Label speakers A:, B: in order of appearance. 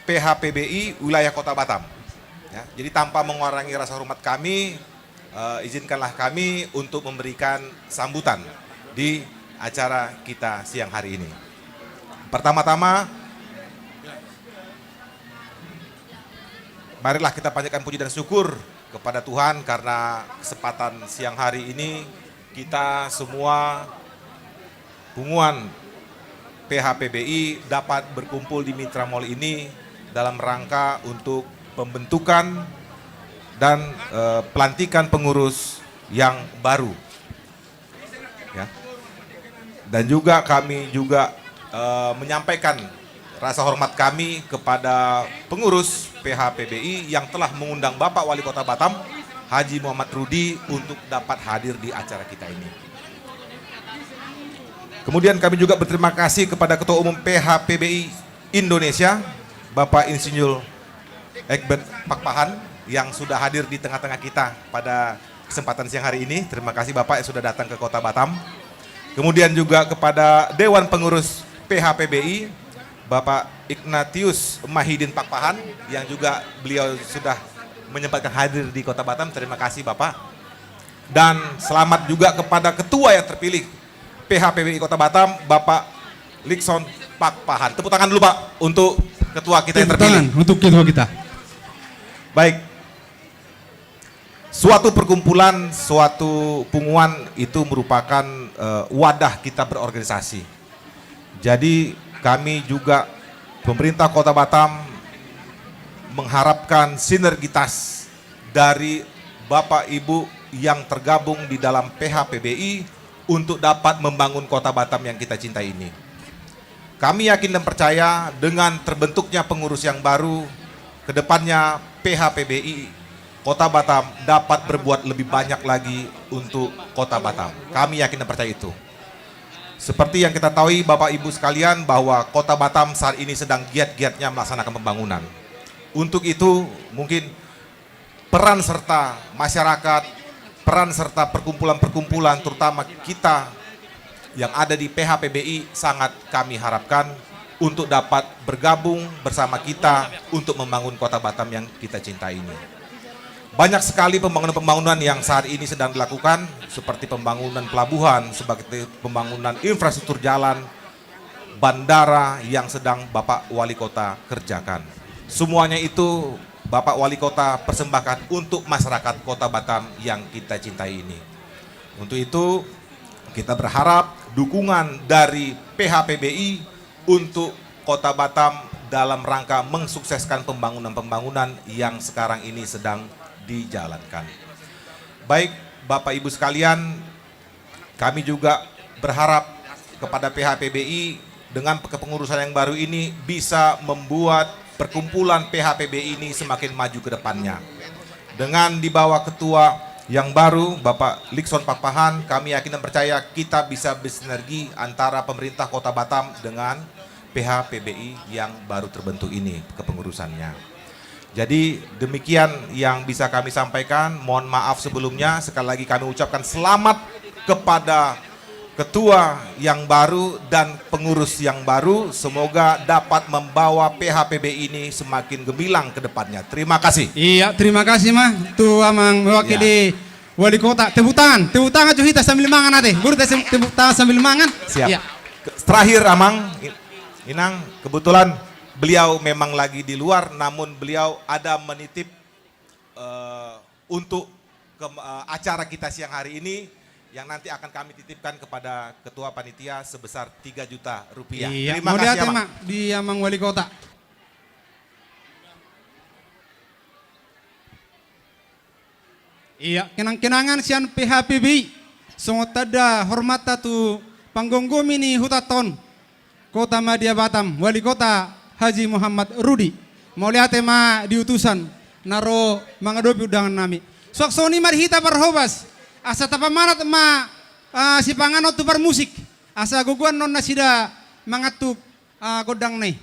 A: PHPBI wilayah Kota Batam. Ya, jadi tanpa mengurangi rasa hormat kami, izinkanlah kami untuk memberikan sambutan di acara kita siang hari ini. Pertama-tama, marilah kita panjatkan puji dan syukur kepada Tuhan karena kesempatan siang hari ini kita semua bunguan PHPBI dapat berkumpul di Mitra Mall ini dalam rangka untuk pembentukan dan pelantikan pengurus yang baru. Ya. Dan juga kami juga menyampaikan rasa hormat kami kepada pengurus PHPBI yang telah mengundang Bapak Wali Kota Batam, Haji Muhammad Rudi, untuk dapat hadir di acara kita ini. Kemudian kami juga berterima kasih kepada Ketua Umum PHPBI Indonesia, Bapak Insinyur Egbert Pakpahan, yang sudah hadir di tengah-tengah kita pada kesempatan siang hari ini. Terima kasih Bapak yang sudah datang ke Kota Batam. Kemudian juga kepada Dewan Pengurus PHPBI, Bapak Ignatius Mahidin Pakpahan, yang juga beliau sudah menyempatkan hadir di Kota Batam. Terima kasih Bapak. Dan selamat juga kepada Ketua yang terpilih PHPBI Kota Batam, Bapak Likson Pakpahan. Tepuk tangan dulu Pak untuk Ketua kita yang terpilih.
B: Untuk Ketua kita.
A: Baik. Suatu perkumpulan, suatu punguan itu merupakan wadah kita berorganisasi. Jadi kami juga pemerintah Kota Batam mengharapkan sinergitas dari Bapak Ibu yang tergabung di dalam PHPBI untuk dapat membangun Kota Batam yang kita cintai ini. Kami yakin dan percaya dengan terbentuknya pengurus yang baru, kedepannya PHPBI Kota Batam dapat berbuat lebih banyak lagi untuk Kota Batam. Kami yakin dan percaya itu. Seperti yang kita tahu Bapak Ibu sekalian bahwa Kota Batam saat ini sedang giat-giatnya melaksanakan pembangunan. Untuk itu mungkin peran serta masyarakat, peran serta perkumpulan-perkumpulan terutama kita yang ada di PHPBI sangat kami harapkan untuk dapat bergabung bersama kita untuk membangun Kota Batam yang kita cintai ini. Banyak sekali pembangunan-pembangunan yang saat ini sedang dilakukan, seperti pembangunan pelabuhan, seperti pembangunan infrastruktur jalan, bandara yang sedang Bapak Wali Kota kerjakan. Semuanya itu Bapak Wali Kota persembahkan untuk masyarakat Kota Batam yang kita cintai ini. Untuk itu kita berharap dukungan dari PHPBI untuk Kota Batam dalam rangka mensukseskan pembangunan-pembangunan yang sekarang ini sedang dijalankan. Baik Bapak Ibu sekalian, kami juga berharap kepada PHPBI dengan kepengurusan yang baru ini bisa membuat perkumpulan PHPBI ini semakin maju ke depannya. Dengan di bawah ketua yang baru, Bapak Likson Pakpahan, kami yakin dan percaya kita bisa bersinergi antara pemerintah Kota Batam dengan PHPBI yang baru terbentuk ini kepengurusannya. Jadi demikian yang bisa kami sampaikan. Mohon maaf sebelumnya. Sekali lagi kami ucapkan selamat kepada ketua yang baru dan pengurus yang baru. Semoga dapat membawa PHPBI ini semakin gemilang ke depannya. Terima kasih.
B: Iya, terima kasih mah. Tuh amang mewakili Wali Kota. Tepuk tangan kita sambil mangan nanti. Guru tepuk tangan sambil mangan.
A: Siap.
B: Iya.
A: Terakhir Amang, Inang, kebetulan beliau memang lagi di luar, namun beliau ada menitip untuk acara kita siang hari ini yang nanti akan kami titipkan kepada Ketua Panitia sebesar 3 juta rupiah.
B: Iya.
A: Terima kasih Amang.
B: Di Amang Wali Kota. Iya, kenang-kenangan sian PHPBI. Songot tada hormata tu panggonggom ini hutaton Kota Madya Batam, Wali Kota Haji Muhammad Rudi. Mau lihat tema diutusan naro mangadopi undangan nami. Soksoni marhita perhobas. Asa tapamanat ma si panganot tu musik. Asa guguan non nasida mangatuk godang nih.